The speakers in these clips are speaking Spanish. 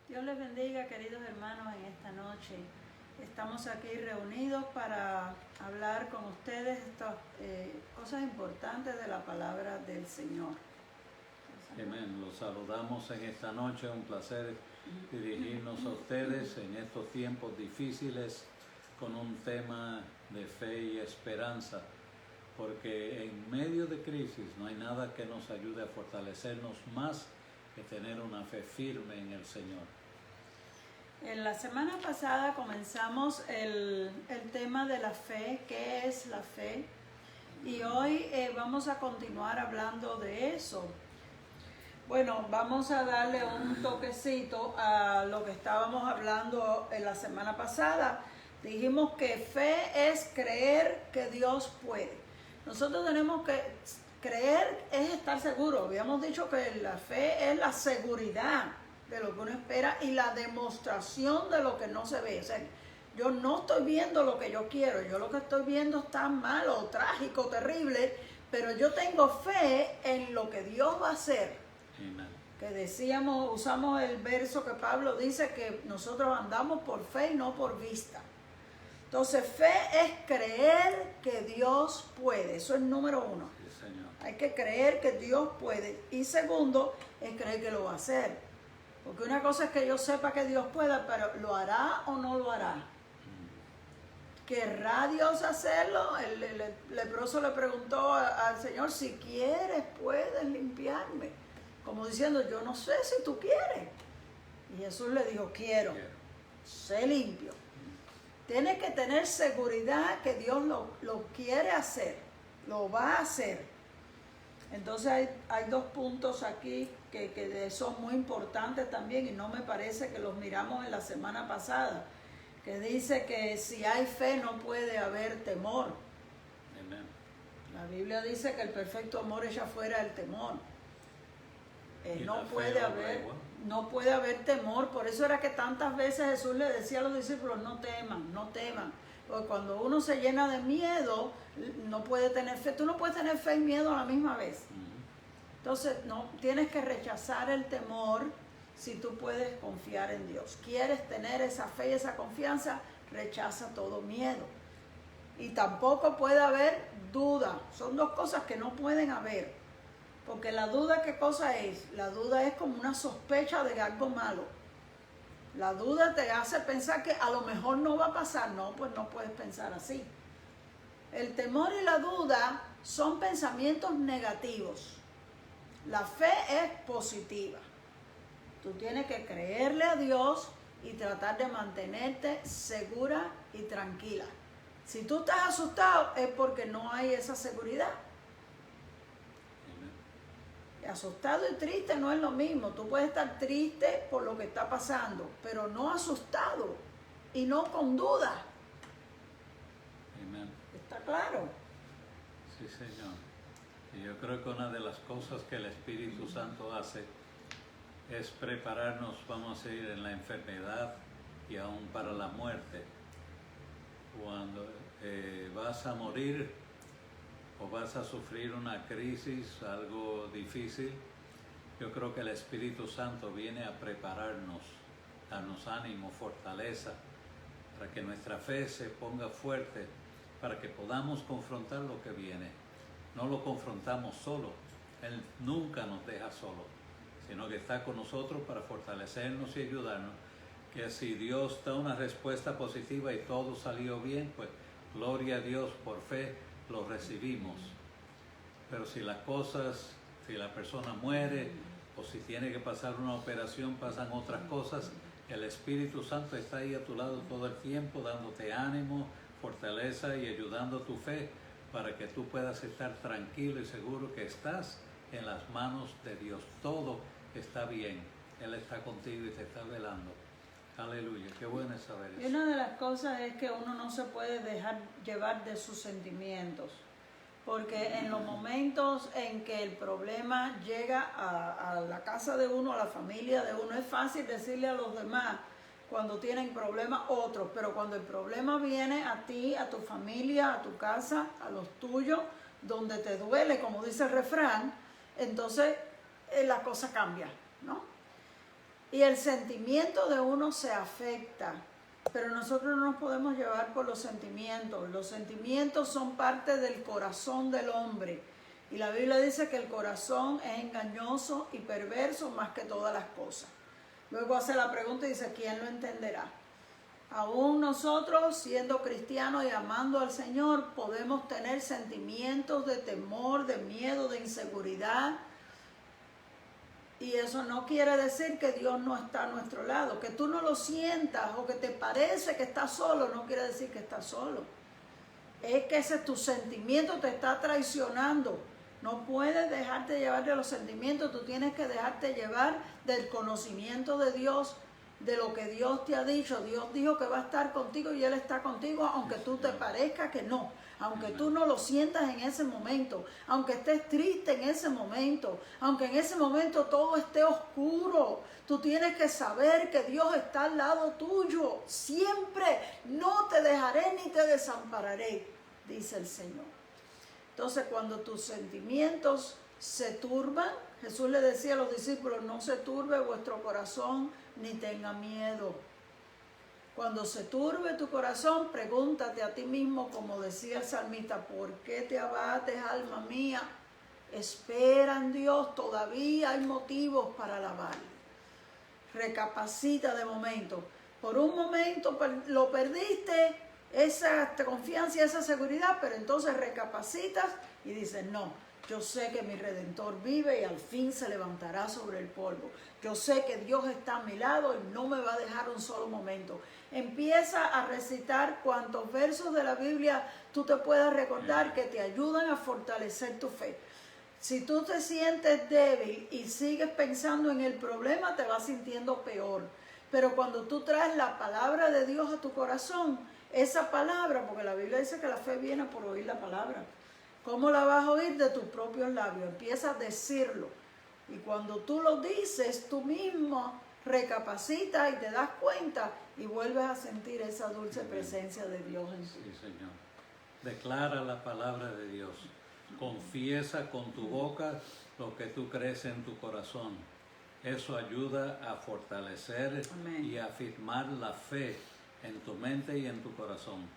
Dios les bendiga, queridos hermanos, en esta noche. Estamos aquí reunidos para hablar con ustedes estas cosas importantes de la palabra del Señor. Amén. Los saludamos en esta noche. Un placer dirigirnos a ustedes en estos tiempos difíciles con un tema de fe y esperanza, porque en medio de crisis no hay nada que nos ayude a fortalecernos más que tener una fe firme en el Señor. En la semana pasada comenzamos el tema de la fe, qué es la fe, y hoy vamos a continuar hablando de eso. Bueno, vamos a darle un toquecito a lo que estábamos hablando en la semana pasada. Dijimos que fe es creer que Dios puede. Nosotros tenemos que creer, es estar seguro. Habíamos dicho que la fe es la seguridad de lo que uno espera y la demostración de lo que no se ve. O sea, yo no estoy viendo lo que yo quiero, yo lo que estoy viendo está malo, trágico, terrible, pero yo tengo fe en lo que Dios va a hacer. Amén. Que decíamos, usamos el verso que Pablo dice que nosotros andamos por fe y no por vista. Entonces, fe es creer que Dios puede. Eso es número uno. Sí, Señor. Hay que creer que Dios puede. Y segundo, es creer que lo va a hacer. Porque una cosa es que yo sepa que Dios pueda, pero ¿lo hará o no lo hará? ¿Querrá Dios hacerlo? El leproso le preguntó al Señor, si quieres, puedes limpiarme. Como diciendo, yo no sé si tú quieres. Y Jesús le dijo, quiero. Sé limpio. Tienes que tener seguridad que Dios lo quiere hacer, lo va a hacer. Entonces hay dos puntos aquí que son muy importantes también y no me parece que los miramos en la semana pasada, que dice que si hay fe no puede haber temor. Amén. La Biblia dice que el perfecto amor echa fuera el temor. No puede haber temor. Por eso era que tantas veces Jesús le decía a los discípulos, no teman, no teman. Porque cuando uno se llena de miedo, no puede tener fe. Tú no puedes tener fe y miedo a la misma vez. Entonces, no, tienes que rechazar el temor si tú puedes confiar en Dios. Quieres tener esa fe y esa confianza, rechaza todo miedo. Y tampoco puede haber duda. Son dos cosas que no pueden haber. Porque la duda, ¿qué cosa es? La duda es como una sospecha de algo malo. La duda te hace pensar que a lo mejor no va a pasar. No, pues no puedes pensar así. El temor y la duda son pensamientos negativos. La fe es positiva. Tú tienes que creerle a Dios y tratar de mantenerte segura y tranquila. Si tú estás asustado es porque no hay esa seguridad. Asustado y triste no es lo mismo. Tú puedes estar triste por lo que está pasando, pero no asustado y no con duda. Amén. ¿Está claro? Sí, Señor. Y yo creo que una de las cosas que el Espíritu Santo hace es prepararnos, vamos a decir, en la enfermedad y aún para la muerte. Cuando vas a morir o vas a sufrir una crisis, algo difícil, yo creo que el Espíritu Santo viene a prepararnos, darnos ánimo, fortaleza, para que nuestra fe se ponga fuerte, para que podamos confrontar lo que viene. No lo confrontamos solo, Él nunca nos deja solo, sino que está con nosotros para fortalecernos y ayudarnos, que si Dios da una respuesta positiva y todo salió bien, pues gloria a Dios, por fe lo recibimos. Pero si las cosas, si la persona muere o si tiene que pasar una operación, pasan otras cosas, el Espíritu Santo está ahí a tu lado todo el tiempo, dándote ánimo, fortaleza y ayudando tu fe para que tú puedas estar tranquilo y seguro que estás en las manos de Dios. Todo está bien. Él está contigo y te está velando. Aleluya, qué bueno es saber eso. Y una de las cosas es que uno no se puede dejar llevar de sus sentimientos, porque en los momentos en que el problema llega a la casa de uno, a la familia de uno, es fácil decirle a los demás cuando tienen problemas otros, pero cuando el problema viene a ti, a tu familia, a tu casa, a los tuyos, donde te duele, como dice el refrán, entonces la cosa cambia, ¿no? Y el sentimiento de uno se afecta, pero nosotros no nos podemos llevar por los sentimientos. Los sentimientos son parte del corazón del hombre. Y la Biblia dice que el corazón es engañoso y perverso más que todas las cosas. Luego hace la pregunta y dice, ¿quién lo entenderá? Aún nosotros, siendo cristianos y amando al Señor, podemos tener sentimientos de temor, de miedo, de inseguridad. Y eso no quiere decir que Dios no está a nuestro lado. Que tú no lo sientas o que te parece que estás solo, no quiere decir que estás solo. Es que ese tu sentimiento te está traicionando. No puedes dejarte llevar de los sentimientos, tú tienes que dejarte llevar del conocimiento de Dios, de lo que Dios te ha dicho. Dios dijo que va a estar contigo y Él está contigo, aunque tú te parezca que no, aunque tú no lo sientas en ese momento, aunque estés triste en ese momento, aunque en ese momento todo esté oscuro. Tú tienes que saber que Dios está al lado tuyo, siempre. No te dejaré ni te desampararé, dice el Señor. Entonces, cuando tus sentimientos se turban, Jesús le decía a los discípulos, no se turbe vuestro corazón ni tenga miedo. Cuando se turbe tu corazón, pregúntate a ti mismo, como decía el salmista, ¿por qué te abates, alma mía? Espera en Dios, todavía hay motivos para alabarle. Recapacita de momento. Por un momento lo perdiste, esa confianza y esa seguridad, pero entonces recapacitas y dices, no, yo sé que mi Redentor vive y al fin se levantará sobre el polvo. Yo sé que Dios está a mi lado y no me va a dejar un solo momento. Empieza a recitar cuantos versos de la Biblia tú te puedas recordar que te ayudan a fortalecer tu fe. Si tú te sientes débil y sigues pensando en el problema, te vas sintiendo peor. Pero cuando tú traes la palabra de Dios a tu corazón, esa palabra, porque la Biblia dice que la fe viene por oír la palabra. ¿Cómo la vas a oír? De tus propios labios. Empieza a decirlo. Y cuando tú lo dices, tú mismo recapacitas y te das cuenta y vuelves a sentir esa dulce presencia de Dios en ti. Sí, Señor. Declara la palabra de Dios. Confiesa con tu boca lo que tú crees en tu corazón. Eso ayuda a fortalecer y a afirmar la fe en tu mente y en tu corazón.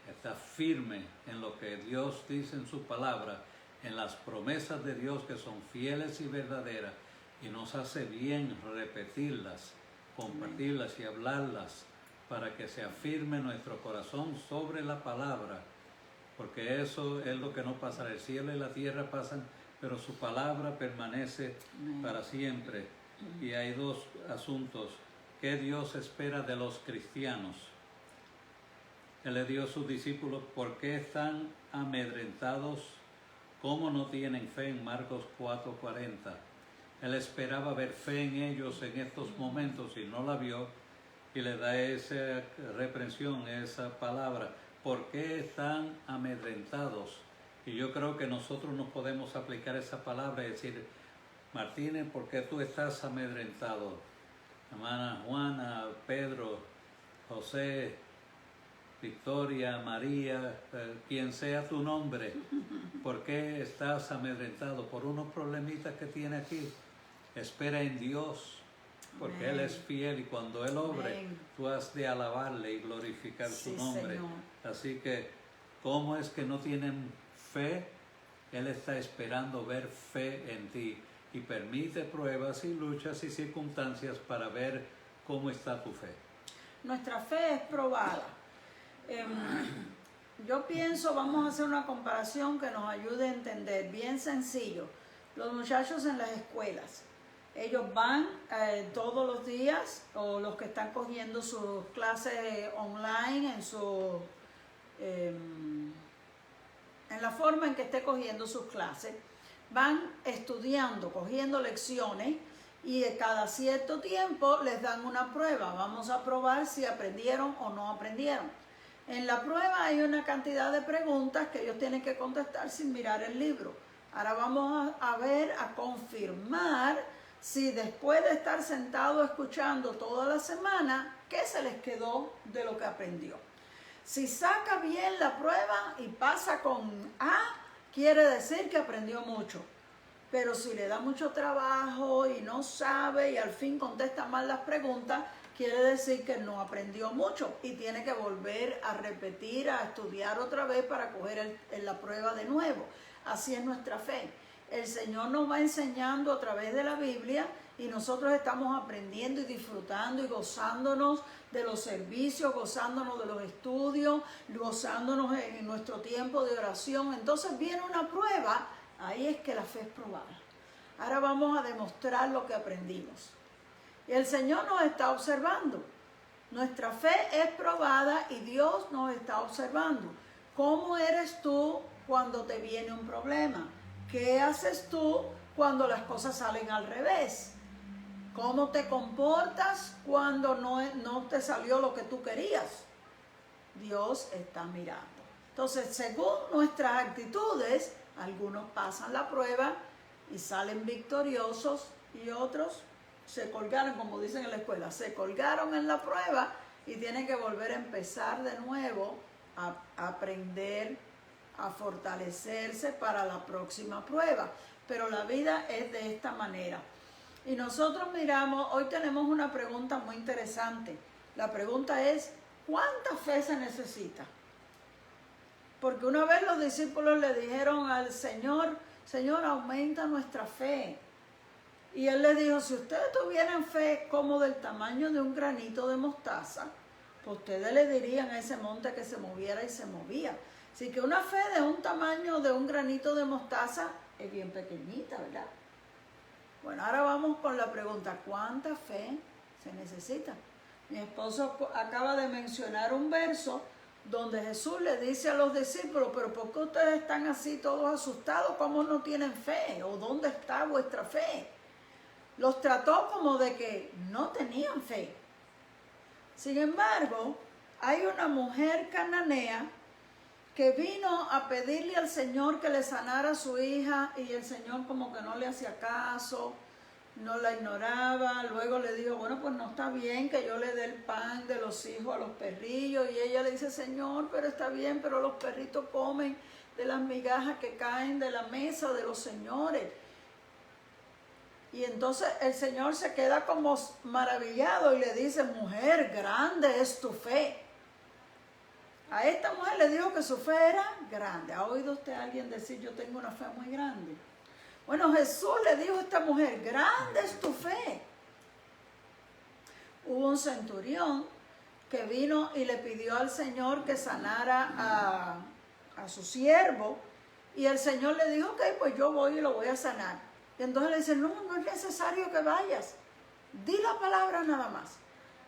Está firme en lo que Dios dice en su palabra, en las promesas de Dios que son fieles y verdaderas, y nos hace bien repetirlas, compartirlas y hablarlas para que se afirme nuestro corazón sobre la palabra, porque eso es lo que no pasará. El cielo y la tierra pasan, pero su palabra permanece para siempre. Y hay dos asuntos que Dios espera de los cristianos. Él le dio a sus discípulos, ¿por qué están amedrentados? ¿Cómo no tienen fe? En Marcos 4:40. Él esperaba ver fe en ellos en estos momentos y no la vio, y le da esa reprensión, esa palabra. ¿Por qué están amedrentados? Y yo creo que nosotros nos podemos aplicar esa palabra y decir, Martínez, ¿por qué tú estás amedrentado? Hermana Juana, Pedro, José, Victoria, María, quien sea tu nombre, ¿por qué estás amedrentado? Por unos problemitas que tiene aquí. Espera en Dios, porque Él es fiel y cuando Él obre, tú has de alabarle y glorificar su nombre. Señor. Así que, ¿cómo es que no tienen fe? Él está esperando ver fe en ti y permite pruebas y luchas y circunstancias para ver cómo está tu fe. Nuestra fe es probada. Yo pienso, vamos a hacer una comparación que nos ayude a entender, bien sencillo. Los muchachos en las escuelas, ellos van todos los días, o los que están cogiendo sus clases online en la forma en que esté cogiendo sus clases, van estudiando, cogiendo lecciones, y de cada cierto tiempo les dan una prueba. Vamos a probar si aprendieron o no aprendieron. En la prueba hay una cantidad de preguntas que ellos tienen que contestar sin mirar el libro. Ahora vamos a confirmar si después de estar sentado escuchando toda la semana, ¿qué se les quedó de lo que aprendió? Si saca bien la prueba y pasa con A, quiere decir que aprendió mucho. Pero si le da mucho trabajo y no sabe y al fin contesta mal las preguntas, quiere decir que no aprendió mucho y tiene que volver a repetir, a estudiar otra vez para coger la prueba de nuevo. Así es nuestra fe. El Señor nos va enseñando a través de la Biblia y nosotros estamos aprendiendo y disfrutando y gozándonos de los servicios, gozándonos de los estudios, gozándonos en nuestro tiempo de oración. Entonces viene una prueba, ahí es que la fe es probada. Ahora vamos a demostrar lo que aprendimos. Y el Señor nos está observando. Nuestra fe es probada y Dios nos está observando. ¿Cómo eres tú cuando te viene un problema? ¿Qué haces tú cuando las cosas salen al revés? ¿Cómo te comportas cuando no te salió lo que tú querías? Dios está mirando. Entonces, según nuestras actitudes, algunos pasan la prueba y salen victoriosos y otros se colgaron, como dicen en la escuela, se colgaron en la prueba y tienen que volver a empezar de nuevo a aprender, a fortalecerse para la próxima prueba. Pero la vida es de esta manera. Y nosotros miramos, hoy tenemos una pregunta muy interesante. La pregunta es, ¿cuánta fe se necesita? Porque una vez los discípulos le dijeron al Señor, Señor, aumenta nuestra fe. Y Él les dijo, si ustedes tuvieran fe como del tamaño de un granito de mostaza, pues ustedes le dirían a ese monte que se moviera y se movía. Así que una fe de un tamaño de un granito de mostaza es bien pequeñita, ¿verdad? Bueno, ahora vamos con la pregunta, ¿cuánta fe se necesita? Mi esposo acaba de mencionar un verso donde Jesús le dice a los discípulos, pero ¿por qué ustedes están así todos asustados? ¿Cómo no tienen fe? ¿O dónde está vuestra fe? Los trató como de que no tenían fe. Sin embargo, hay una mujer cananea que vino a pedirle al Señor que le sanara a su hija y el Señor como que no le hacía caso, no la ignoraba. Luego le dijo, bueno, pues no está bien que yo le dé el pan de los hijos a los perrillos. Y ella le dice, Señor, pero está bien, pero los perritos comen de las migajas que caen de la mesa de los señores. Y entonces el Señor se queda como maravillado y le dice, mujer, grande es tu fe. A esta mujer le dijo que su fe era grande. ¿Ha oído usted a alguien decir, yo tengo una fe muy grande? Bueno, Jesús le dijo a esta mujer, grande es tu fe. Hubo un centurión que vino y le pidió al Señor que sanara a su siervo. Y el Señor le dijo, ok, pues yo voy y lo voy a sanar. Y entonces le dice, no es necesario que vayas. Di la palabra nada más.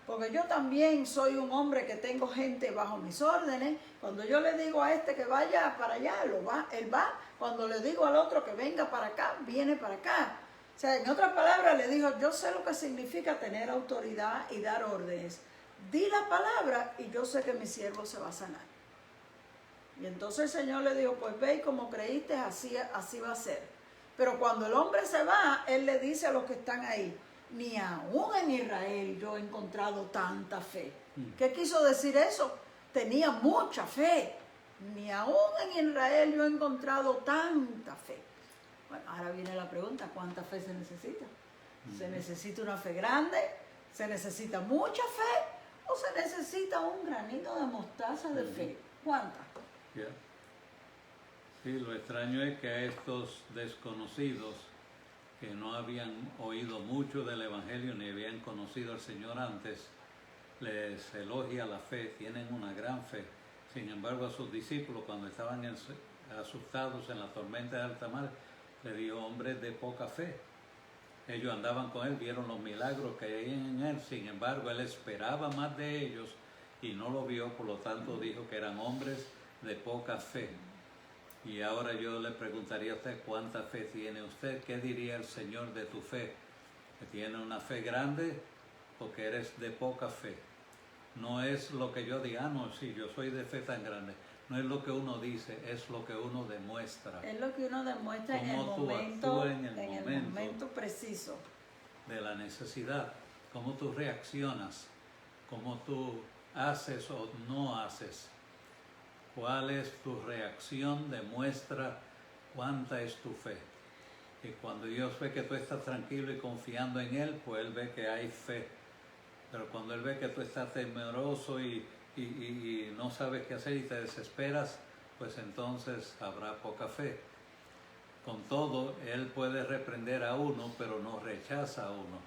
Porque yo también soy un hombre que tengo gente bajo mis órdenes. Cuando yo le digo a este que vaya para allá, él va. Cuando le digo al otro que venga para acá, viene para acá. O sea, en otras palabras le dijo, yo sé lo que significa tener autoridad y dar órdenes. Di la palabra y yo sé que mi siervo se va a sanar. Y entonces el Señor le dijo, pues ve y como creíste, así va a ser. Pero cuando el hombre se va, Él le dice a los que están ahí, ni aún en Israel yo he encontrado tanta fe. ¿Qué quiso decir eso? Tenía mucha fe. Ni aún en Israel yo he encontrado tanta fe. Bueno, ahora viene la pregunta, ¿cuánta fe se necesita? ¿Se necesita una fe grande? ¿Se necesita mucha fe? ¿O se necesita un granito de mostaza de fe? ¿Cuánta? Yeah. Sí, lo extraño es que a estos desconocidos que no habían oído mucho del Evangelio ni habían conocido al Señor antes, les elogia la fe, tienen una gran fe. Sin embargo, a sus discípulos, cuando estaban asustados en la tormenta de alta mar, le dijo, hombres de poca fe. Ellos andaban con Él, vieron los milagros que hay en Él, sin embargo, Él esperaba más de ellos y no lo vio, por lo tanto dijo que eran hombres de poca fe. Y ahora yo le preguntaría a usted, ¿cuánta fe tiene usted? ¿Qué diría el Señor de tu fe? ¿Que tiene una fe grande o que eres de poca fe? No es lo que yo diga, no, sí, yo soy de fe tan grande. No es lo que uno dice, es lo que uno demuestra. Es lo que uno demuestra en el momento preciso. De la necesidad. Cómo tú reaccionas, cómo tú haces o no haces. ¿Cuál es tu reacción? Demuestra cuánta es tu fe. Y cuando Dios ve que tú estás tranquilo y confiando en Él, pues Él ve que hay fe. Pero cuando Él ve que tú estás temeroso y no sabes qué hacer y te desesperas, pues entonces habrá poca fe. Con todo, Él puede reprender a uno, pero no rechaza a uno,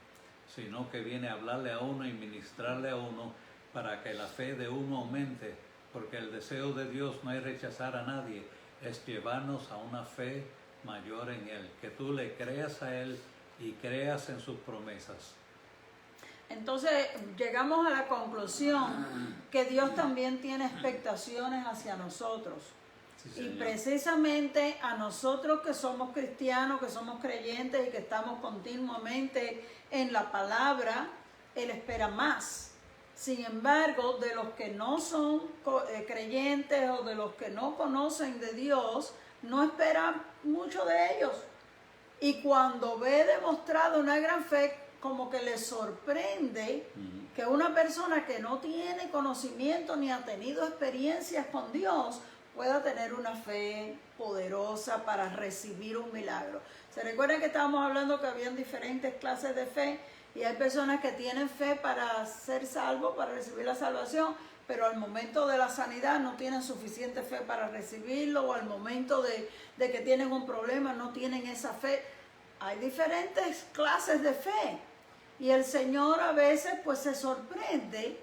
sino que viene a hablarle a uno y ministrarle a uno para que la fe de uno aumente, porque el deseo de Dios no es rechazar a nadie, es llevarnos a una fe mayor en Él, que tú le creas a Él y creas en sus promesas. Entonces llegamos a la conclusión que Dios también tiene expectaciones hacia nosotros. Sí, y precisamente a nosotros que somos cristianos, que somos creyentes y que estamos continuamente en la palabra, Él espera más. Sin embargo, de los que no son creyentes o de los que no conocen de Dios, no espera mucho de ellos. Y cuando ve demostrado una gran fe, como que le sorprende que una persona que no tiene conocimiento ni ha tenido experiencias con Dios pueda tener una fe poderosa para recibir un milagro. ¿Se recuerdan que estábamos hablando que habían diferentes clases de fe? Y hay personas que tienen fe para ser salvos, para recibir la salvación, pero al momento de la sanidad no tienen suficiente fe para recibirlo, o al momento de que tienen un problema no tienen esa fe. Hay diferentes clases de fe. Y el Señor a veces pues se sorprende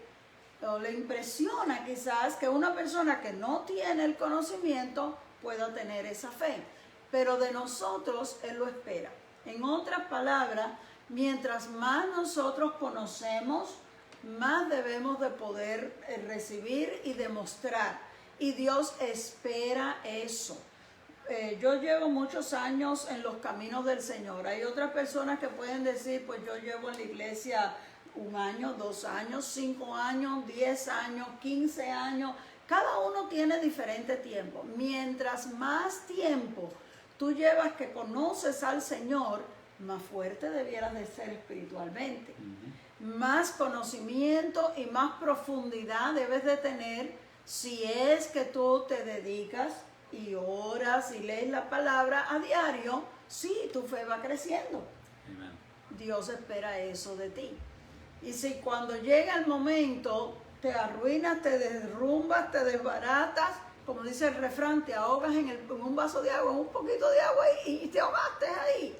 o le impresiona quizás que una persona que no tiene el conocimiento pueda tener esa fe. Pero de nosotros Él lo espera. En otras palabras, mientras más nosotros conocemos, más debemos de poder recibir y demostrar. Y Dios espera eso. Yo llevo muchos años en los caminos del Señor. Hay otras personas que pueden decir, pues yo llevo en la iglesia 1 año, 2 años, 5 años, 10 años, 15 años. Cada uno tiene diferente tiempo. Mientras más tiempo tú llevas que conoces al Señor, más fuerte debieras de ser espiritualmente. Más conocimiento y más profundidad debes de tener si es que tú te dedicas y oras y lees la palabra a diario. Sí, tu fe va creciendo. Amen. Dios espera eso de ti. Y si cuando llega el momento te arruinas, te derrumbas, te desbaratas, como dice el refrán, te ahogas en un vaso de agua, en un poquito de agua y te ahogaste ahí.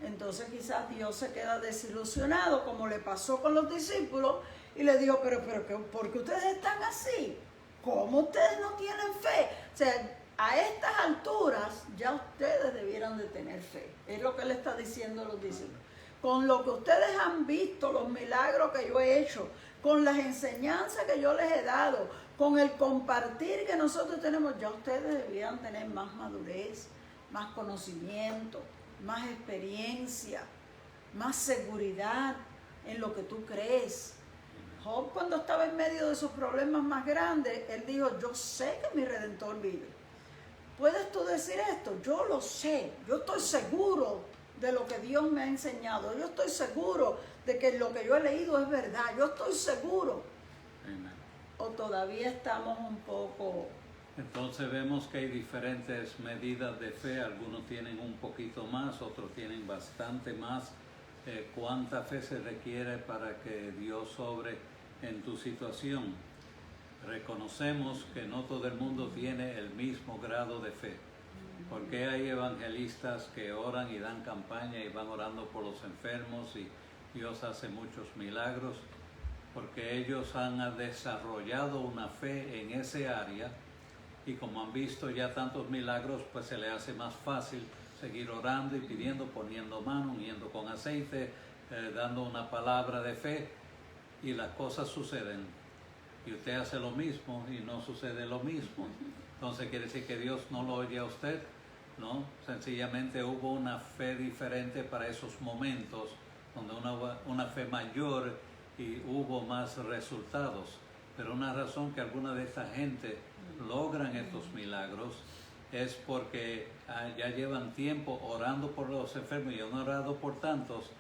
Entonces quizás Dios se queda desilusionado, como le pasó con los discípulos, y le dijo, pero ¿por qué ustedes están así? ¿Cómo ustedes no tienen fe? O sea, a estas alturas ya ustedes debieran de tener fe. Es lo que le está diciendo a los discípulos. Con lo que ustedes han visto, los milagros que yo he hecho, con las enseñanzas que yo les he dado, con el compartir que nosotros tenemos, ya ustedes debieran tener más madurez, más conocimiento, más experiencia, más seguridad en lo que tú crees. Job, cuando estaba en medio de sus problemas más grandes, él dijo, yo sé que mi Redentor vive. ¿Puedes tú decir esto? Yo lo sé, yo estoy seguro de lo que Dios me ha enseñado, yo estoy seguro de que lo que yo he leído es verdad, yo estoy seguro. Amen. O todavía estamos un poco... Entonces vemos que hay diferentes medidas de fe, algunos tienen un poquito más, otros tienen bastante más. ¿Cuánta fe se requiere para que Dios obre en tu situación? Reconocemos que no todo el mundo tiene el mismo grado de fe. Porque hay evangelistas que oran y dan campaña y van orando por los enfermos y Dios hace muchos milagros? Porque ellos han desarrollado una fe en ese área. Y como han visto ya tantos milagros, pues se le hace más fácil seguir orando y pidiendo, poniendo mano, uniendo con aceite, dando una palabra de fe, y las cosas suceden. Y usted hace lo mismo y no sucede lo mismo. Entonces quiere decir que Dios no lo oye a usted, ¿no? Sencillamente hubo una fe diferente para esos momentos, donde una fe mayor y hubo más resultados. Pero una razón que alguna de esta gente logran estos milagros es porque ya llevan tiempo orando por los enfermos y han orado por tantos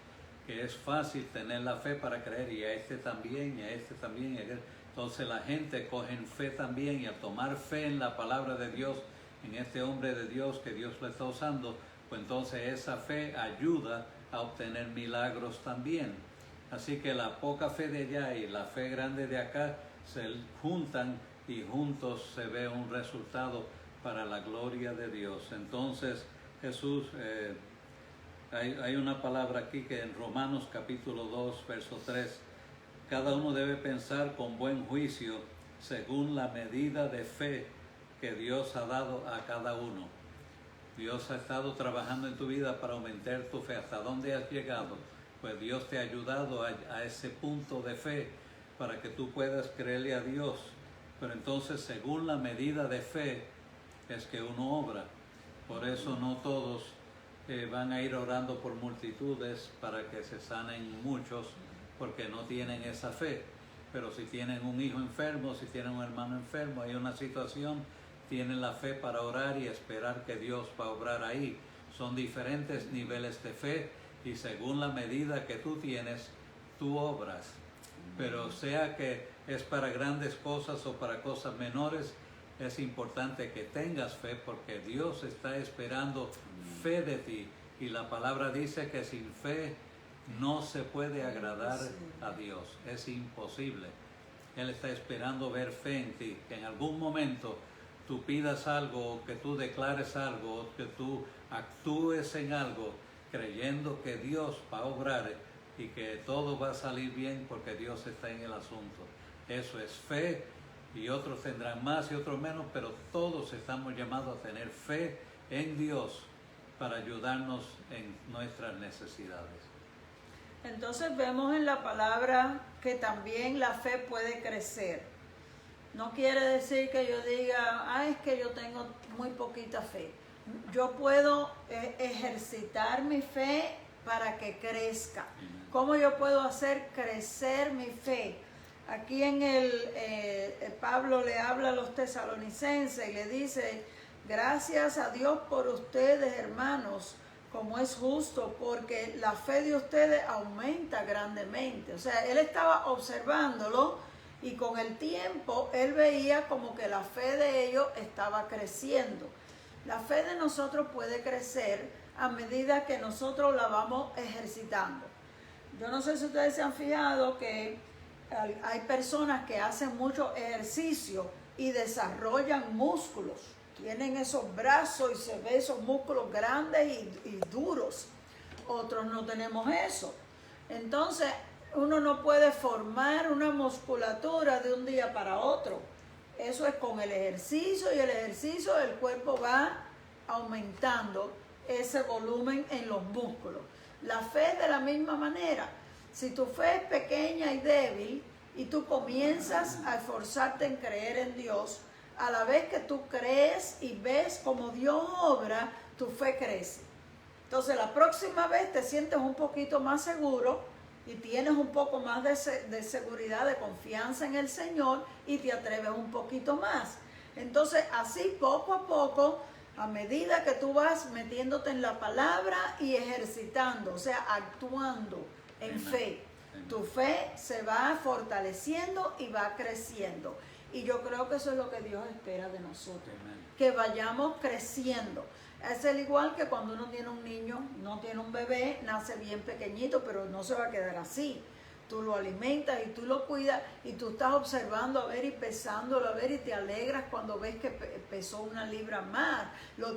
que es fácil tener la fe para creer, y a este también, y a este también, y a este. Entonces la gente coge fe también, y al tomar fe en la palabra de Dios, en este hombre de Dios que Dios le está usando, pues entonces esa fe ayuda a obtener milagros también. Así que la poca fe de allá y la fe grande de acá se juntan y juntos se ve un resultado para la gloria de Dios. Entonces Jesús, hay una palabra aquí que en Romanos capítulo 2, verso 3, cada uno debe pensar con buen juicio según la medida de fe que Dios ha dado a cada uno. Dios ha estado trabajando en tu vida para aumentar tu fe. ¿Hasta dónde has llegado? Pues Dios te ha ayudado a ese punto de fe para que tú puedas creerle a Dios. Pero entonces, según la medida de fe, es que uno obra. Por eso no todos van a ir orando por multitudes para que se sanen muchos, porque no tienen esa fe. Pero si tienen un hijo enfermo, si tienen un hermano enfermo, hay una situación, tienen la fe para orar y esperar que Dios va a obrar ahí. Son diferentes niveles de fe y según la medida que tú tienes, tú obras. Pero sea que es para grandes cosas o para cosas menores, es importante que tengas fe porque Dios está esperando fe de ti. Y la palabra dice que sin fe no se puede agradar a Dios. Es imposible. Él está esperando ver fe en ti. Que en algún momento tú pidas algo, que tú declares algo, que tú actúes en algo, creyendo que Dios va a obrar y que todo va a salir bien porque Dios está en el asunto. Eso es fe, y otros tendrán más y otros menos, pero todos estamos llamados a tener fe en Dios para ayudarnos en nuestras necesidades. Entonces vemos en la palabra que también la fe puede crecer. No quiere decir que yo diga, es que yo tengo muy poquita fe. Yo puedo ejercitar mi fe para que crezca. ¿Cómo yo puedo hacer crecer mi fe? Aquí en Pablo le habla a los tesalonicenses y le dice, gracias a Dios por ustedes, hermanos, como es justo, porque la fe de ustedes aumenta grandemente. O sea, él estaba observándolo y con el tiempo él veía como que la fe de ellos estaba creciendo. La fe de nosotros puede crecer a medida que nosotros la vamos ejercitando. Yo no sé si ustedes se han fijado que hay personas que hacen mucho ejercicio y desarrollan músculos. Tienen esos brazos y se ven esos músculos grandes y duros. Otros no tenemos eso. Entonces, uno no puede formar una musculatura de un día para otro. Eso es con el ejercicio, y el ejercicio el cuerpo va aumentando ese volumen en los músculos. La fe es de la misma manera. Si tu fe es pequeña y débil y tú comienzas a esforzarte en creer en Dios, a la vez que tú crees y ves cómo Dios obra, tu fe crece. Entonces la próxima vez te sientes un poquito más seguro y tienes un poco más de seguridad, de confianza en el Señor y te atreves un poquito más. Entonces así poco a poco, a medida que tú vas metiéndote en la palabra y ejercitando, o sea, actuando en fe, tu fe se va fortaleciendo y va creciendo. Y yo creo que eso es lo que Dios espera de nosotros, que vayamos creciendo. Es el igual que cuando uno tiene un niño, no tiene un bebé, nace bien pequeñito, pero no se va a quedar así. Tú lo alimentas y tú lo cuidas y tú estás observando a ver y pesándolo a ver y te alegras cuando ves que pesó 1 libra más.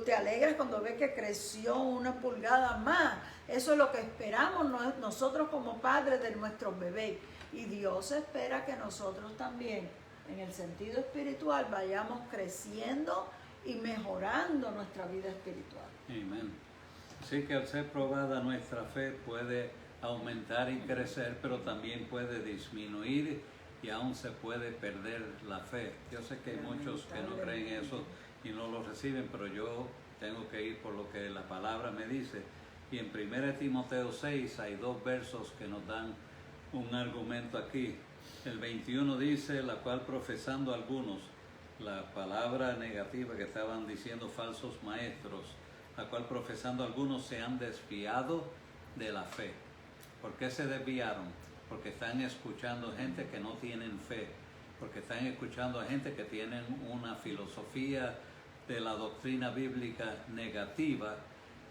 Te alegras cuando ves que creció 1 pulgada más. Eso es lo que esperamos nosotros como padres de nuestros bebés. Y Dios espera que nosotros también, en el sentido espiritual, vayamos creciendo y mejorando nuestra vida espiritual. Amén. Así que al ser probada nuestra fe puede aumentar y crecer, pero también puede disminuir y aún se puede perder la fe. Yo sé que hay muchos que no creen eso y no lo reciben, pero yo tengo que ir por lo que la palabra me dice. Y en 1 Timoteo 6 hay 2 versos que nos dan un argumento aquí. El 21 dice, la cual profesando algunos, la palabra negativa que estaban diciendo falsos maestros, la cual profesando algunos se han desviado de la fe. ¿Por qué se desviaron? Porque están escuchando gente que no tienen fe, porque están escuchando a gente que tienen una filosofía de la doctrina bíblica negativa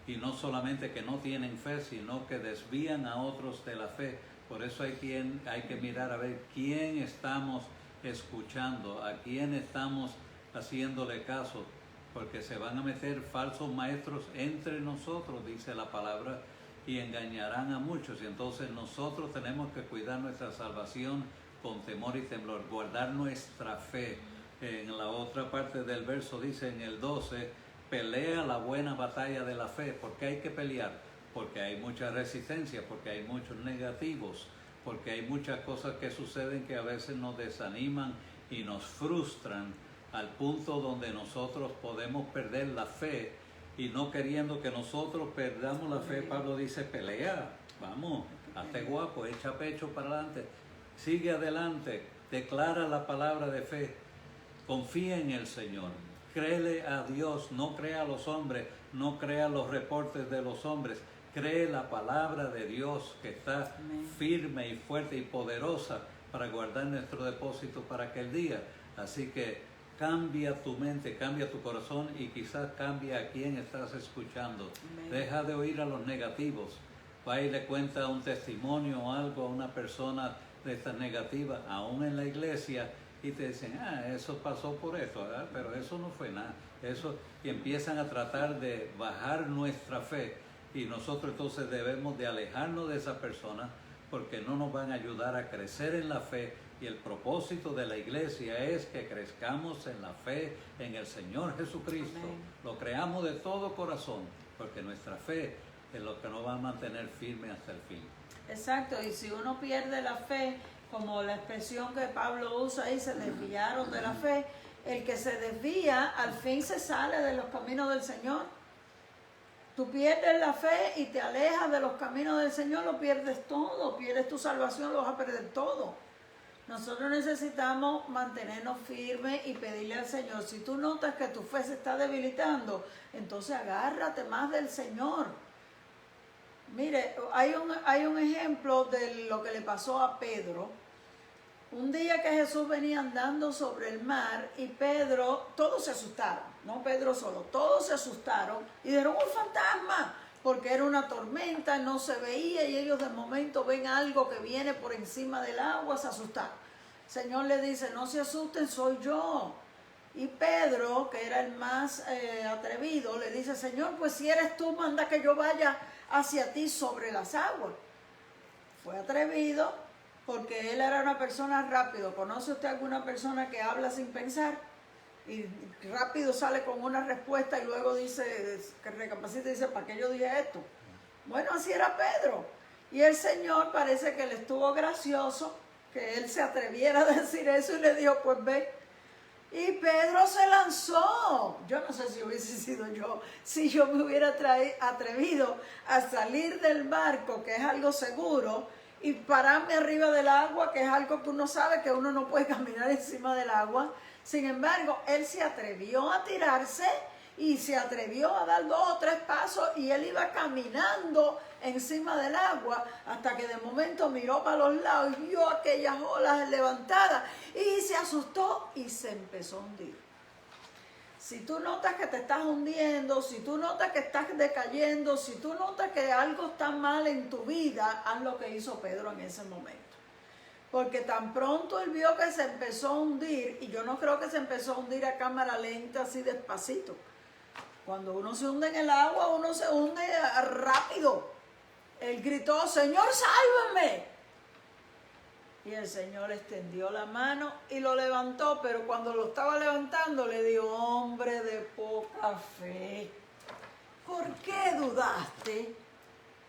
y no solamente que no tienen fe, sino que desvían a otros de la fe. Por eso hay que mirar a ver quién estamos escuchando, a quién estamos haciéndole caso, porque se van a meter falsos maestros entre nosotros, dice la palabra, y engañarán a muchos. Y entonces nosotros tenemos que cuidar nuestra salvación con temor y temblor, guardar nuestra fe. En la otra parte del verso dice en el 12, pelea la buena batalla de la fe. ¿Por qué hay que pelear? Porque hay mucha resistencia, porque hay muchos negativos, porque hay muchas cosas que suceden que a veces nos desaniman y nos frustran al punto donde nosotros podemos perder la fe, y no queriendo que nosotros perdamos la fe, Pablo dice, pelea, vamos, hazte guapo, echa pecho para adelante, sigue adelante, declara la palabra de fe, confía en el Señor, créele a Dios, no crea a los hombres, no crea los reportes de los hombres, cree la palabra de Dios que está firme y fuerte y poderosa para guardar nuestro depósito para aquel día. Así que cambia tu mente, cambia tu corazón y quizás cambia a quien estás escuchando. Amén. Deja de oír a los negativos. Va y le cuenta un testimonio o algo a una persona de estas negativas, aún en la iglesia, y te dicen, eso pasó por eso, ¿verdad? Pero eso no fue nada. Y empiezan a tratar de bajar nuestra fe, y nosotros entonces debemos de alejarnos de esa persona, porque no nos van a ayudar a crecer en la fe. Y el propósito de la iglesia es que crezcamos en la fe en el Señor Jesucristo. Amén. Lo creamos de todo corazón, porque nuestra fe es lo que nos va a mantener firme hasta el fin. Exacto, y si uno pierde la fe, como la expresión que Pablo usa ahí, se desviaron de la fe, el que se desvía al fin se sale de los caminos del Señor. Tú pierdes la fe y te alejas de los caminos del Señor, lo pierdes todo, pierdes tu salvación, lo vas a perder todo. Nosotros necesitamos mantenernos firmes y pedirle al Señor. Si tú notas que tu fe se está debilitando, entonces agárrate más del Señor. Mire, hay un ejemplo de lo que le pasó a Pedro. Un día que Jesús venía andando sobre el mar y Pedro, todos se asustaron, no Pedro solo, todos se asustaron y dijeron, ¡un fantasma! Porque era una tormenta, no se veía, y ellos de momento ven algo que viene por encima del agua, se asustaron. El Señor le dice, no se asusten, soy yo. Y Pedro, que era el más atrevido, le dice, Señor, pues si eres tú, manda que yo vaya hacia ti sobre las aguas. Fue atrevido porque él era una persona rápido. ¿Conoce usted alguna persona que habla sin pensar? Y rápido sale con una respuesta y luego dice, que recapacita y dice, ¿para qué yo dije esto? Bueno, así era Pedro. Y el Señor parece que le estuvo gracioso que él se atreviera a decir eso y le dijo, pues ve. Y Pedro se lanzó. Yo no sé si hubiese sido yo, si yo me hubiera atrevido a salir del barco, que es algo seguro, y pararme arriba del agua, que es algo que uno sabe que uno no puede caminar encima del agua. Sin embargo, él se atrevió a tirarse y se atrevió a dar 2 o 3 pasos y él iba caminando encima del agua hasta que de momento miró para los lados y vio aquellas olas levantadas y se asustó y se empezó a hundir. Si tú notas que te estás hundiendo, si tú notas que estás decayendo, si tú notas que algo está mal en tu vida, haz lo que hizo Pedro en ese momento. Porque tan pronto él vio que se empezó a hundir, y yo no creo que se empezó a hundir a cámara lenta, así despacito. Cuando uno se hunde en el agua, uno se hunde rápido. Él gritó, Señor, sálvame. Y el Señor extendió la mano y lo levantó, pero cuando lo estaba levantando le dijo, hombre de poca fe, ¿por qué dudaste?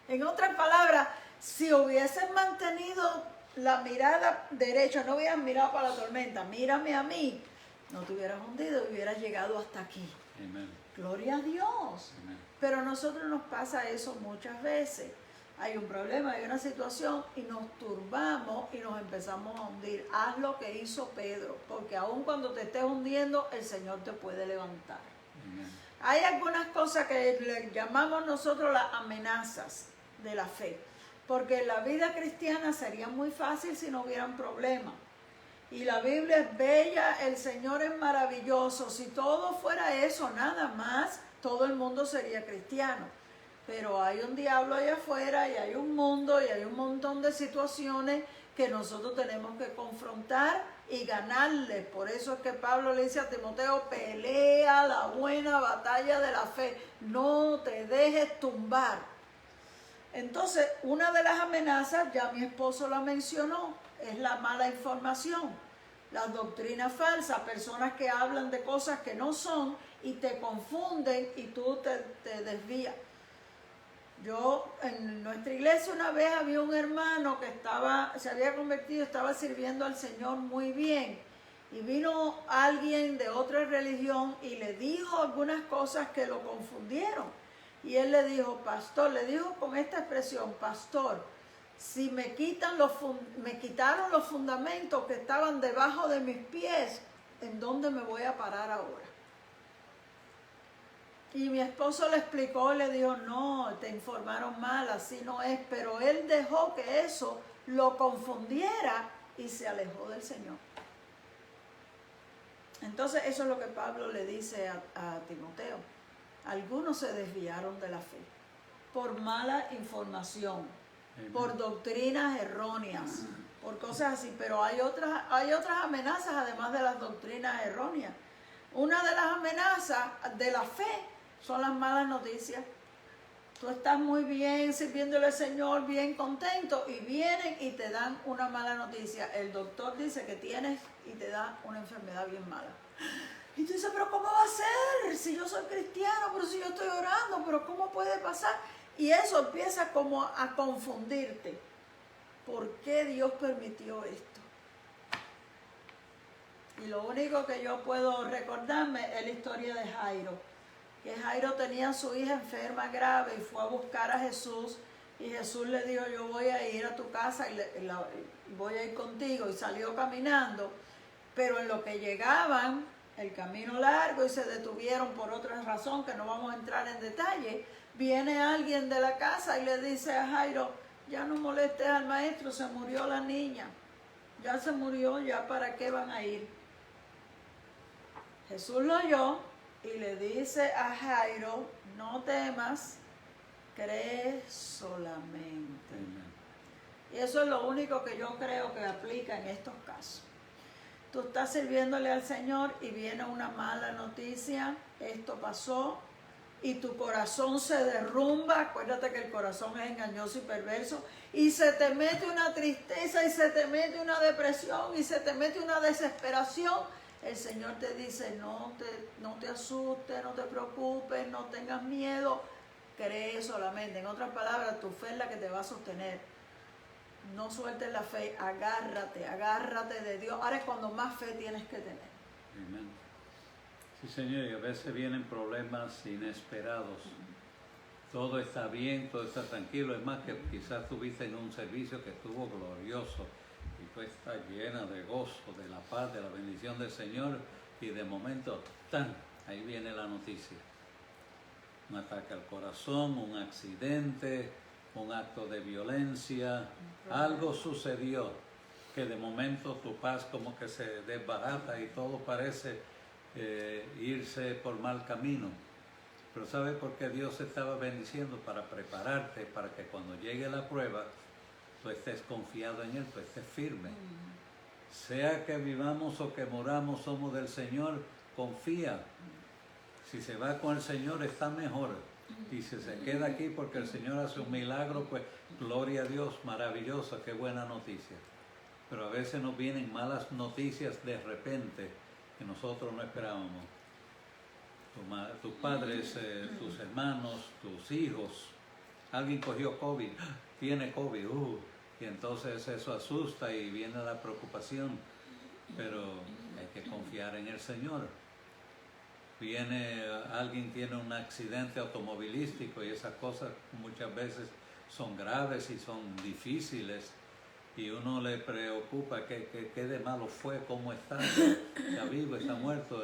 En otras palabras, si hubiesen mantenido la mirada derecha, no hubieras mirado para la tormenta, mírame a mí, no te hubieras hundido y hubieras llegado hasta aquí. Amen. Gloria a Dios. Amen. Pero a nosotros nos pasa eso muchas veces. Hay un problema, hay una situación y nos turbamos y nos empezamos a hundir. Haz lo que hizo Pedro, porque aun cuando te estés hundiendo, el Señor te puede levantar. Amen. Hay algunas cosas que le llamamos nosotros las amenazas de la fe, porque la vida cristiana sería muy fácil si no hubieran problemas. Y la Biblia es bella, el Señor es maravilloso. Si todo fuera eso, nada más, todo el mundo sería cristiano. pero hay un diablo allá afuera y hay un mundo y hay un montón de situaciones que nosotros tenemos que confrontar y ganarle. Por eso es que Pablo le dice a Timoteo, pelea la buena batalla de la fe, no te dejes tumbar. Entonces, una de las amenazas, ya mi esposo la mencionó, es la mala información, las doctrinas falsas, personas que hablan de cosas que no son y te confunden y tú te desvías. Yo, en nuestra iglesia una vez había un hermano que se había convertido, estaba sirviendo al Señor muy bien. Y vino alguien de otra religión y le dijo algunas cosas que lo confundieron. Y él le dijo, pastor, le dijo con esta expresión, pastor, si me quitaron los fundamentos que estaban debajo de mis pies, ¿en dónde me voy a parar ahora? Y mi esposo le explicó, le dijo, no, te informaron mal, así no es. Pero él dejó que eso lo confundiera y se alejó del Señor. Entonces eso es lo que Pablo le dice a Timoteo. Algunos se desviaron de la fe por mala información, por doctrinas erróneas, por cosas así. Pero hay otras amenazas además de las doctrinas erróneas. Una de las amenazas de la fe son las malas noticias. Tú estás muy bien sirviéndole al Señor, bien contento, y vienen y te dan una mala noticia. El doctor dice que tienes y te da una enfermedad bien mala. Y tú dices, pero ¿cómo va a ser? Si yo soy cristiano, pero si yo estoy orando, pero ¿cómo puede pasar? Y eso empieza como a confundirte. ¿Por qué Dios permitió esto? Y lo único que yo puedo recordarme es la historia de Jairo. Que Jairo tenía a su hija enferma grave y fue a buscar a Jesús. Y Jesús le dijo, yo voy a ir a tu casa y voy a ir contigo. Y salió caminando. Pero en lo que llegaban, el camino largo, y se detuvieron por otra razón que no vamos a entrar en detalle, viene alguien de la casa y le dice a Jairo, ya no molestes al maestro, se murió la niña. Ya se murió, ya para qué van a ir. Jesús lo oyó y le dice a Jairo, no temas, cree solamente. Y eso es lo único que yo creo que aplica en estos casos. Tú estás sirviéndole al Señor y viene una mala noticia, esto pasó, y tu corazón se derrumba. Acuérdate que el corazón es engañoso y perverso, y se te mete una tristeza y se te mete una depresión y se te mete una desesperación. El Señor te dice, no te asustes, no te preocupes, no tengas miedo, cree solamente. En otras palabras, tu fe es la que te va a sostener. No sueltes la fe, agárrate de Dios. Ahora es cuando más fe tienes que tener. Amén. Sí, Señor, y a veces vienen problemas inesperados. Todo está bien, todo está tranquilo. Es más, que quizás estuviste en un servicio que estuvo glorioso y tú estás llena de gozo, de la paz, de la bendición del Señor, y de momento, ¡tan!, ahí viene la noticia. Un ataque al corazón, un accidente, un acto de violencia, algo sucedió que de momento tu paz como que se desbarata y todo parece irse por mal camino. Pero ¿sabes por qué Dios estaba bendiciendo? Para prepararte, para que cuando llegue la prueba, tú estés confiado en Él, tú estés firme. Sea que vivamos o que moramos, somos del Señor, confía. Si se va con el Señor está mejor. Y si se queda aquí porque el Señor hace un milagro, pues gloria a Dios, maravillosa, qué buena noticia. Pero a veces nos vienen malas noticias de repente que nosotros no esperábamos. Tus padres, tus hermanos, tus hijos, alguien cogió COVID, tiene COVID, y entonces eso asusta y viene la preocupación. Pero hay que confiar en el Señor. Alguien tiene un accidente automovilístico y esas cosas muchas veces son graves y son difíciles y uno le preocupa qué de malo fue, cómo está vivo, está muerto,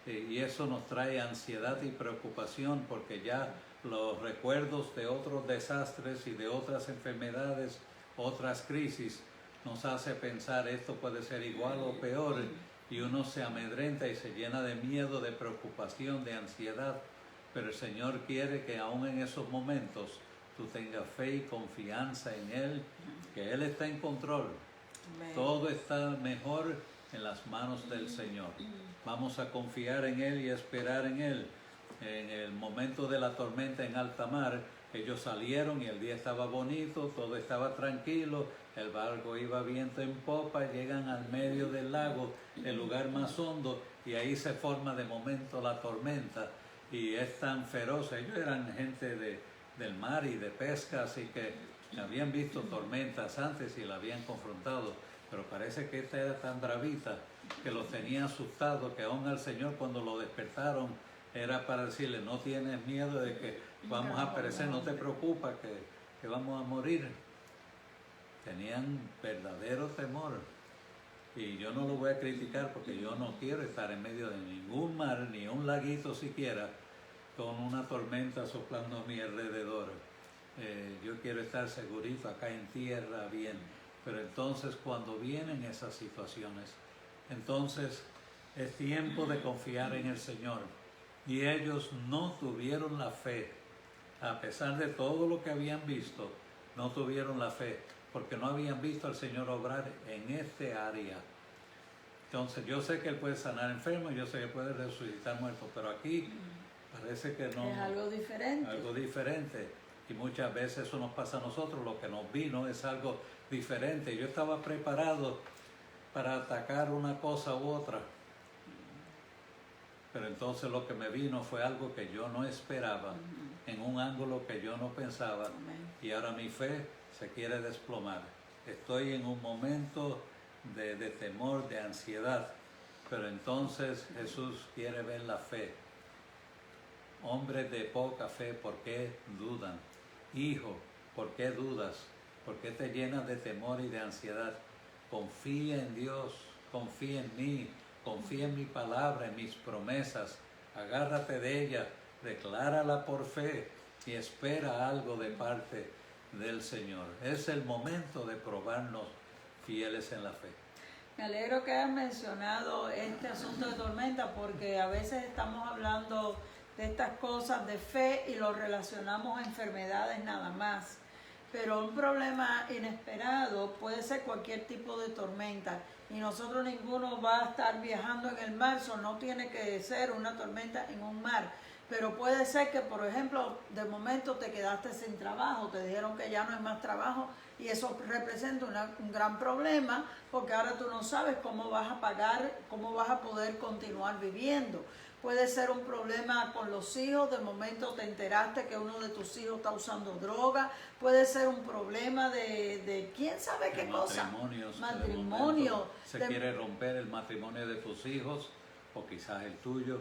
y eso nos trae ansiedad y preocupación porque ya los recuerdos de otros desastres y de otras enfermedades, otras crisis, nos hace pensar esto puede ser igual o peor. Y uno se amedrenta y se llena de miedo, de preocupación, de ansiedad. Pero el Señor quiere que aún en esos momentos tú tengas fe y confianza en Él, que Él está en control. Amén. Todo está mejor en las manos del Señor. Vamos a confiar en Él y esperar en Él. En el momento de la tormenta en alta mar, ellos salieron y el día estaba bonito, todo estaba tranquilo, el barco iba viento en popa, llegan al medio del lago, el lugar más hondo, y ahí se forma de momento la tormenta, y es tan feroz. Ellos eran gente del mar y de pesca, así que habían visto tormentas antes y la habían confrontado, pero parece que esta era tan bravita que los tenía asustados, que aún al Señor cuando lo despertaron era para decirle: no tienes miedo de que vamos a perecer, no te preocupas que vamos a morir. Tenían verdadero temor. Y yo no lo voy a criticar porque yo no quiero estar en medio de ningún mar, ni un laguito siquiera, con una tormenta soplando a mi alrededor. Yo quiero estar segurito acá en tierra, bien. Pero entonces cuando vienen esas situaciones, entonces es tiempo de confiar en el Señor. Y ellos no tuvieron la fe, a pesar de todo lo que habían visto, no tuvieron la fe, porque no habían visto al Señor obrar en este área. Entonces yo sé que Él puede sanar enfermos, yo sé que puede resucitar muertos, pero aquí parece que no. Es algo diferente. Algo diferente. Y muchas veces eso nos pasa a nosotros, lo que nos vino es algo diferente. Yo estaba preparado para atacar una cosa u otra, pero entonces lo que me vino fue algo que yo no esperaba, en un ángulo que yo no pensaba, y ahora mi fe se quiere desplomar. Estoy en un momento de temor, de ansiedad, pero entonces Jesús quiere ver la fe. Hombres de poca fe, ¿por qué dudan? Hijo, ¿por qué dudas? ¿Por qué te llenas de temor y de ansiedad? Confía en Dios, confía en mí, confía en mi palabra, en mis promesas, agárrate de ella, declárala por fe y espera algo de parte del Señor. Es el momento de probarnos fieles en la fe. Me alegro que hayas mencionado este asunto de tormenta, porque a veces estamos hablando de estas cosas de fe y lo relacionamos a enfermedades nada más. Pero un problema inesperado puede ser cualquier tipo de tormenta, y nosotros ninguno va a estar viajando en el mar, eso no tiene que ser una tormenta en un mar, pero puede ser que, por ejemplo, de momento te quedaste sin trabajo, te dijeron que ya no hay más trabajo, y eso representa un gran problema, porque ahora tú no sabes cómo vas a pagar, cómo vas a poder continuar viviendo. Puede ser un problema con los hijos, de momento te enteraste que uno de tus hijos está usando droga. Puede ser un problema de quién sabe qué cosa. Matrimonio. Se quiere romper el matrimonio de tus hijos o quizás el tuyo.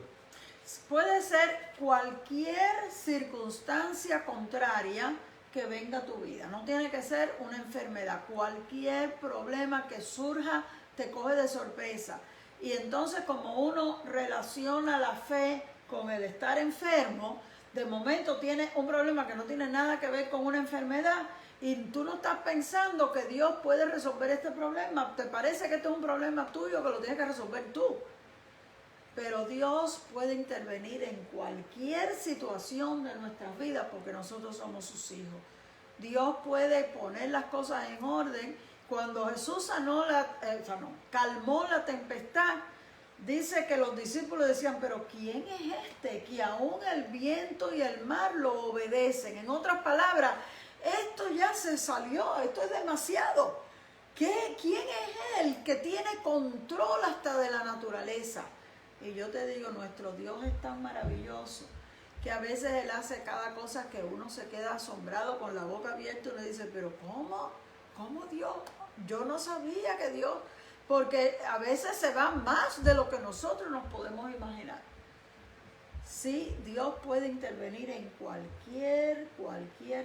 Puede ser cualquier circunstancia contraria que venga a tu vida. No tiene que ser una enfermedad. Cualquier problema que surja te coge de sorpresa. Y entonces, como uno relaciona la fe con el estar enfermo, de momento tienes un problema que no tiene nada que ver con una enfermedad, y tú no estás pensando que Dios puede resolver este problema. Te parece que este es un problema tuyo que lo tienes que resolver tú. Pero Dios puede intervenir en cualquier situación de nuestras vidas, porque nosotros somos sus hijos. Dios puede poner las cosas en orden. Cuando Jesús calmó la tempestad, dice que los discípulos decían: pero ¿quién es este que aún el viento y el mar lo obedecen? En otras palabras, esto ya se salió, esto es demasiado. ¿Quién es Él que tiene control hasta de la naturaleza? Y yo te digo, nuestro Dios es tan maravilloso que a veces Él hace cada cosa que uno se queda asombrado con la boca abierta y uno dice: pero ¿cómo Dios? Yo no sabía que Dios, porque a veces se va más de lo que nosotros nos podemos imaginar. Sí, Dios puede intervenir en cualquier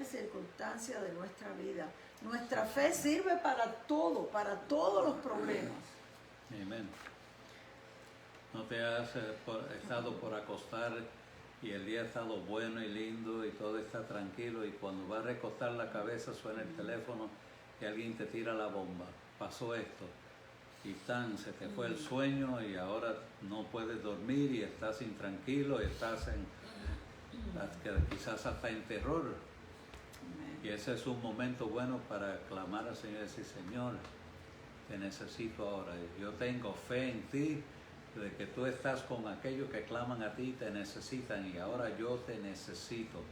circunstancia de nuestra vida. Nuestra fe sirve para todos los problemas. Amén. ¿No te has estado por acostar y el día ha estado bueno y lindo y todo está tranquilo, y cuando vas a recostar la cabeza suena el teléfono y alguien te tira la bomba? Pasó esto y se te fue el sueño y ahora no puedes dormir y estás intranquilo y estás quizás hasta en terror. Y ese es un momento bueno para clamar al Señor y decir, Señor, te necesito ahora. Yo tengo fe en ti, de que tú estás con aquellos que claman a ti y te necesitan, y ahora yo te necesito.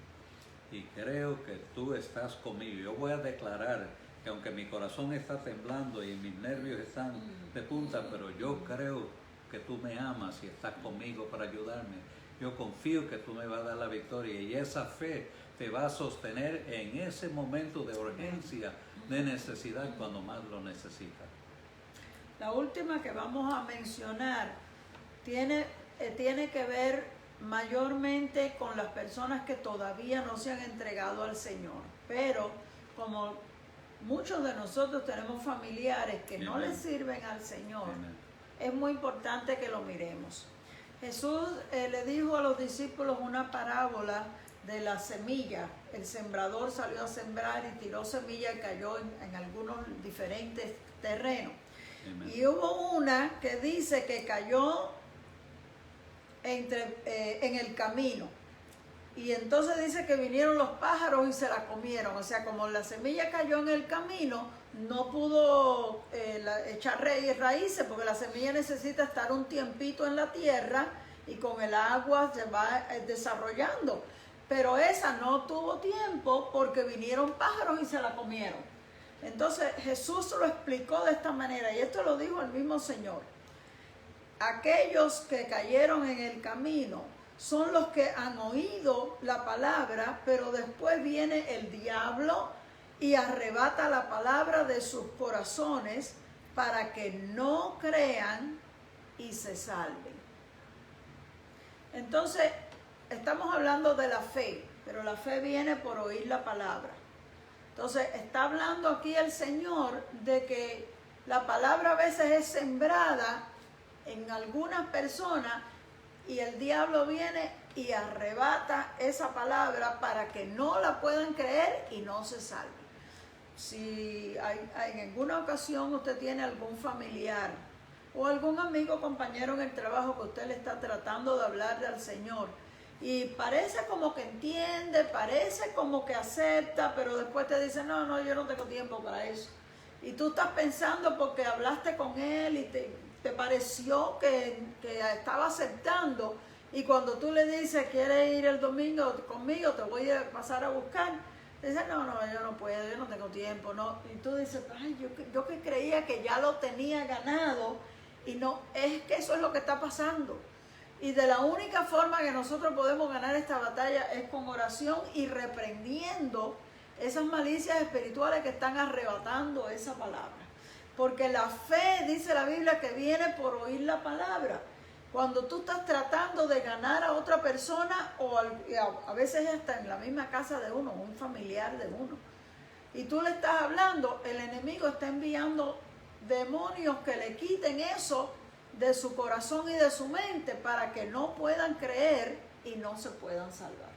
Y creo que tú estás conmigo. Yo voy a declarar que aunque mi corazón está temblando y mis nervios están de punta, pero yo creo que tú me amas y estás conmigo para ayudarme. Yo confío que tú me vas a dar la victoria, y esa fe te va a sostener en ese momento de urgencia, de necesidad, cuando más lo necesitas. La última que vamos a mencionar tiene que ver mayormente con las personas que todavía no se han entregado al Señor. Pero como muchos de nosotros tenemos familiares que no le sirven al Señor, es muy importante que lo miremos. Jesús le dijo a los discípulos una parábola de la semilla. El sembrador salió a sembrar y tiró semilla y cayó en algunos diferentes terrenos. Y hubo una que dice que cayó en el camino. Y entonces dice que vinieron los pájaros y se la comieron. O sea, como la semilla cayó en el camino, no pudo echar raíces, porque la semilla necesita estar un tiempito en la tierra y con el agua se va desarrollando. Pero esa no tuvo tiempo porque vinieron pájaros y se la comieron. Entonces Jesús lo explicó de esta manera, y esto lo dijo el mismo Señor. Aquellos que cayeron en el camino son los que han oído la palabra, pero después viene el diablo y arrebata la palabra de sus corazones para que no crean y se salven. Entonces, estamos hablando de la fe, pero la fe viene por oír la palabra. Entonces, está hablando aquí el Señor de que la palabra a veces es sembrada en algunas personas y el diablo viene y arrebata esa palabra para que no la puedan creer y no se salven. Si en alguna ocasión usted tiene algún familiar o algún amigo o compañero en el trabajo que usted le está tratando de hablar al Señor y parece como que entiende, parece como que acepta, pero después te dice, no, yo no tengo tiempo para eso. Y tú estás pensando porque hablaste con él y te pareció que estaba aceptando, y cuando tú le dices, ¿quieres ir el domingo conmigo? Te voy a pasar a buscar. Dice, no, yo no puedo, yo no tengo tiempo, no. Y tú dices, ay, yo que creía que ya lo tenía ganado, y no, es que eso es lo que está pasando. Y de la única forma que nosotros podemos ganar esta batalla es con oración y reprendiendo esas malicias espirituales que están arrebatando esa palabra. Porque la fe, dice la Biblia, que viene por oír la palabra. Cuando tú estás tratando de ganar a otra persona, o a veces hasta en la misma casa de uno, un familiar de uno, y tú le estás hablando, el enemigo está enviando demonios que le quiten eso de su corazón y de su mente para que no puedan creer y no se puedan salvar.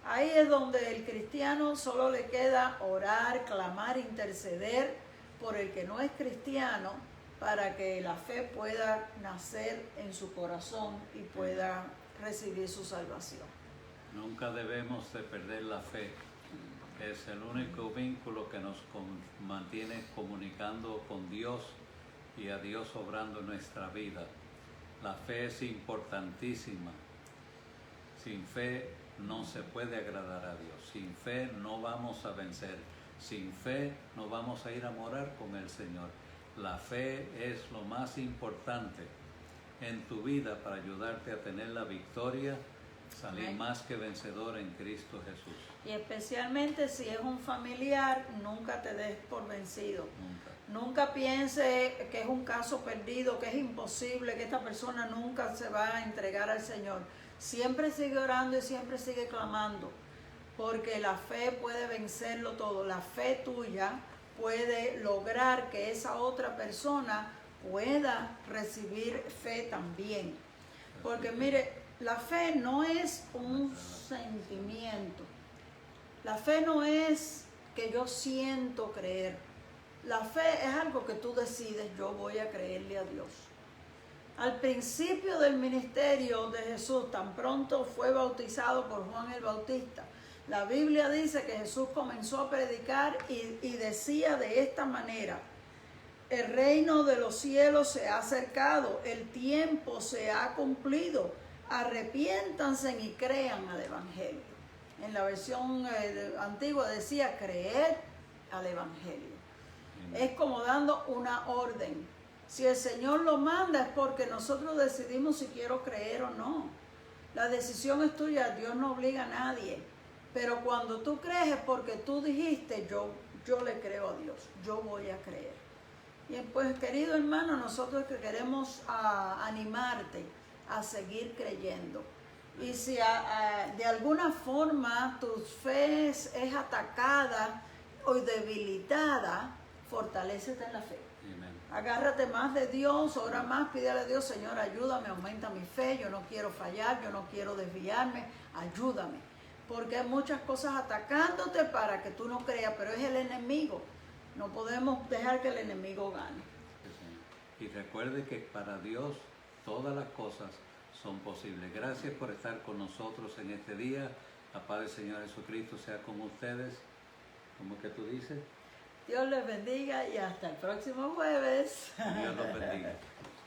Ahí es donde el cristiano solo le queda orar, clamar, interceder por el que no es cristiano, para que la fe pueda nacer en su corazón y pueda recibir su salvación. Nunca debemos de perder la fe. Es el único vínculo que nos mantiene comunicando con Dios y a Dios obrando en nuestra vida. La fe es importantísima. Sin fe no se puede agradar a Dios. Sin fe no vamos a vencer. Sin fe no vamos a ir a morar con el Señor. La fe es lo más importante en tu vida para ayudarte a tener la victoria, salir más que vencedor en Cristo Jesús. Y especialmente si es un familiar, nunca te des por vencido. Nunca piense que es un caso perdido, que es imposible, que esta persona nunca se va a entregar al Señor. Siempre sigue orando y siempre sigue clamando, porque la fe puede vencerlo todo. La fe tuya puede lograr que esa otra persona pueda recibir fe también. Porque mire, la fe no es un sentimiento. La fe no es que yo siento creer. La fe es algo que tú decides, yo voy a creerle a Dios. Al principio del ministerio de Jesús, tan pronto fue bautizado por Juan el Bautista, la Biblia dice que Jesús comenzó a predicar y decía de esta manera: el reino de los cielos se ha acercado, el tiempo se ha cumplido, arrepiéntanse y crean al Evangelio. En la versión antigua decía creer al Evangelio. Es como dando una orden. Si el Señor lo manda es porque nosotros decidimos si quiero creer o no. La decisión es tuya, Dios no obliga a nadie. Pero cuando tú crees es porque tú dijiste, yo le creo a Dios, yo voy a creer. Y pues, querido hermano, nosotros que queremos animarte a seguir creyendo. Y si de alguna forma tu fe es atacada o debilitada, fortalécete en la fe. Amen. Agárrate más de Dios, ora más, pídele a Dios: Señor, ayúdame, aumenta mi fe, yo no quiero fallar, yo no quiero desviarme, ayúdame. Porque hay muchas cosas atacándote para que tú no creas, pero es el enemigo. No podemos dejar que el enemigo gane. Y recuerde que para Dios todas las cosas son posibles. Gracias por estar con nosotros en este día. La paz del Señor Jesucristo sea con ustedes. ¿Cómo que tú dices? Dios les bendiga y hasta el próximo jueves. Dios los bendiga.